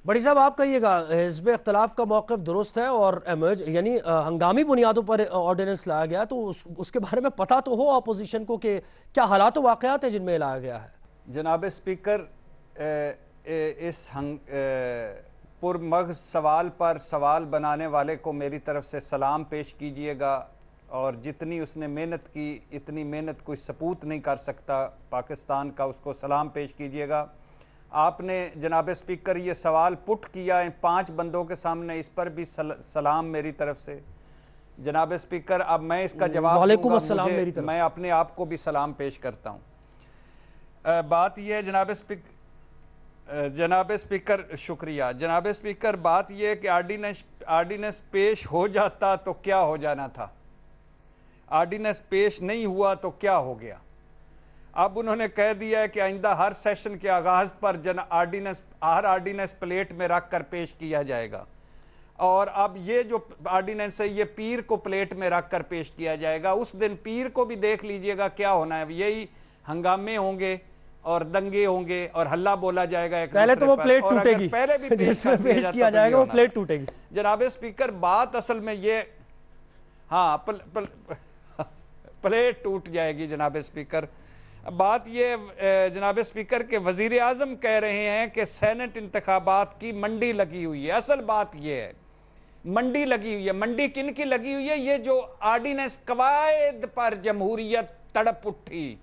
بڑی صاحب آپ کہیے گا حزب اختلاف کا موقف درست ہے اور یعنی ہنگامی بنیادوں پر آرڈیننس لایا گیا، تو اس کے بارے میں پتہ تو ہو اپوزیشن کو کہ کیا حالات و واقعات ہیں جن میں لایا گیا ہے؟ جناب اسپیکر، اس پرمغز سوال پر سوال بنانے والے کو میری طرف سے سلام پیش کیجئے گا، اور جتنی اس نے محنت کی اتنی محنت کوئی ثبوت نہیں کر سکتا پاکستان کا، اس کو سلام پیش کیجئے گا۔ آپ نے جناب اسپیکر یہ سوال پٹ کیا ان 5 بندوں کے سامنے، اس پر بھی سلام میری طرف سے۔ جناب اسپیکر، اب میں اس کا جواب دوں گا، میں اپنے آپ کو بھی سلام پیش کرتا ہوں۔ بات یہ ہے جناب اسپیکر شکریہ۔ جناب اسپیکر، بات یہ ہے کہ آرڈیننس پیش ہو جاتا تو کیا ہو جانا تھا، آرڈیننس پیش نہیں ہوا تو کیا ہو گیا۔ اب انہوں نے کہہ دیا ہے کہ آئندہ ہر سیشن کے آغاز پر ہر آرڈیننس پلیٹ میں رکھ کر پیش کیا جائے گا، اور اب یہ جو آرڈیننس ہے یہ پیر کو پلیٹ میں رکھ کر پیش کیا جائے گا۔ اس دن پیر کو بھی دیکھ لیجئے گا کیا ہونا ہے، یہی ہنگامے ہوں گے اور دنگے ہوں گے اور ہلہ بولا جائے گا ایک پہلے دوسرے تو وہ پر، پلیٹ اور ٹوٹے اگر گی پہلے بھی جس میں پیش کیا جائے گا وہ پلیٹ ٹوٹے گی۔ جناب اسپیکر، بات اصل میں یہ ہاں پلیٹ ٹوٹ جائے گی جناب اسپیکر۔ بات یہ جناب اسپیکر کے وزیر اعظم کہہ رہے ہیں کہ سینٹ انتخابات کی منڈی لگی ہوئی ہے۔ اصل بات یہ ہے منڈی لگی ہوئی ہے۔ منڈی کن کی لگی ہوئی ہے؟ یہ جو آرڈیننس قواعد پر جمہوریت تڑپ اٹھی،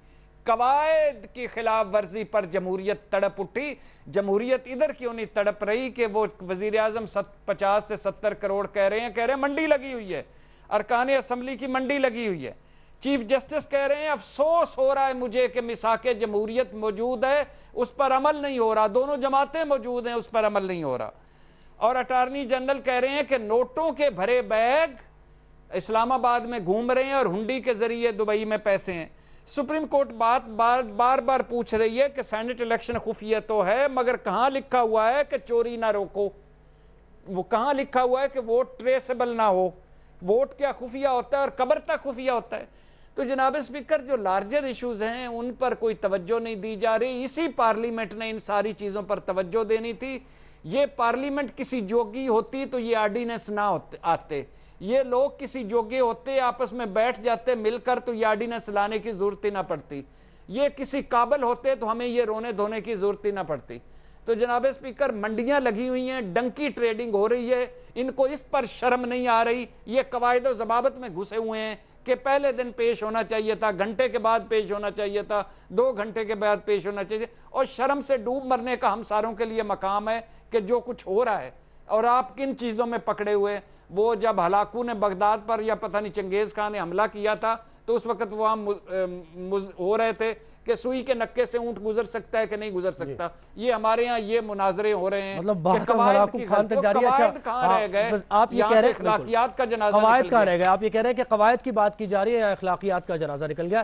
قواعد کی خلاف ورزی پر جمہوریت تڑپ اٹھی۔ جمہوریت ادھر کیوں نہیں تڑپ رہی کہ وہ وزیر اعظم 50 سے 70 کروڑ کہہ رہے ہیں منڈی لگی ہوئی ہے، ارکان اسمبلی کی منڈی لگی ہوئی ہے۔ چیف جسٹس کہہ رہے ہیں افسوس ہو رہا ہے مجھے کہ میثاق جمہوریت موجود ہے، اس پر عمل نہیں ہو رہا، دونوں جماعتیں موجود ہیں، اس پر عمل نہیں ہو رہا۔ اور اٹارنی جنرل کہہ رہے ہیں کہ نوٹوں کے بھرے بیگ اسلام آباد میں گھوم رہے ہیں اور ہنڈی کے ذریعے دبئی میں پیسے ہیں۔ سپریم کورٹ بار بار پوچھ رہی ہے کہ سینٹ الیکشن خفیہ تو ہے، مگر کہاں لکھا ہوا ہے کہ چوری نہ روکو؟ وہ کہاں لکھا ہوا ہے کہ ووٹ ٹریسیبل نہ ہو؟ ووٹ کیا خفیہ ہوتا ہے اور قبر تک خفیہ ہوتا ہے؟ تو جناب اسپیکر، جو لارجر ایشوز ہیں ان پر کوئی توجہ نہیں دی جا رہی۔ اسی پارلیمنٹ نے ان ساری چیزوں پر توجہ دینی تھی۔ یہ پارلیمنٹ کسی جوگی ہوتی تو یہ آرڈیننس نہ آتے، یہ لوگ کسی جوگے ہوتے آپس میں بیٹھ جاتے مل کر تو یہ آرڈیننس لانے کی ضرورت ہی نہ پڑتی، یہ کسی قابل ہوتے تو ہمیں یہ رونے دھونے کی ضرورت ہی نہ پڑتی۔ تو جناب اسپیکر، منڈیاں لگی ہوئی ہیں، ڈنکی ٹریڈنگ ہو رہی ہے، ان کو اس پر شرم نہیں آ رہی۔ یہ قواعد و ضوابط میں گھسے ہوئے ہیں کہ پہلے دن پیش ہونا چاہیے تھا، گھنٹے کے بعد پیش ہونا چاہیے تھا، 2 گھنٹے کے بعد پیش ہونا چاہیے، اور شرم سے ڈوب مرنے کا ہم ساروں کے لیے مقام ہے کہ جو کچھ ہو رہا ہے۔ اور آپ کن چیزوں میں پکڑے ہوئے؟ وہ جب ہلاکو نے بغداد پر یا پتہ نہیں چنگیز خان نے حملہ کیا تھا تو اس وقت وہ ہم ہو رہے تھے کہ سوئی کے نکے سے اونٹ گزر سکتا ہے کہ نہیں گزر سکتا۔ یہ ہمارے ہاں یہ مناظرے ہو رہے ہیں کہ قواعد کہاں رہ گئے، یہاں اخلاقیات کا جنازہ نکل گیا۔ قواعد کہاں رہ گئے؟ آپ یہ کہہ رہے ہیں کہ قواعد کی بات کی جا رہی ہے یا اخلاقیات کا جنازہ نکل گیا؟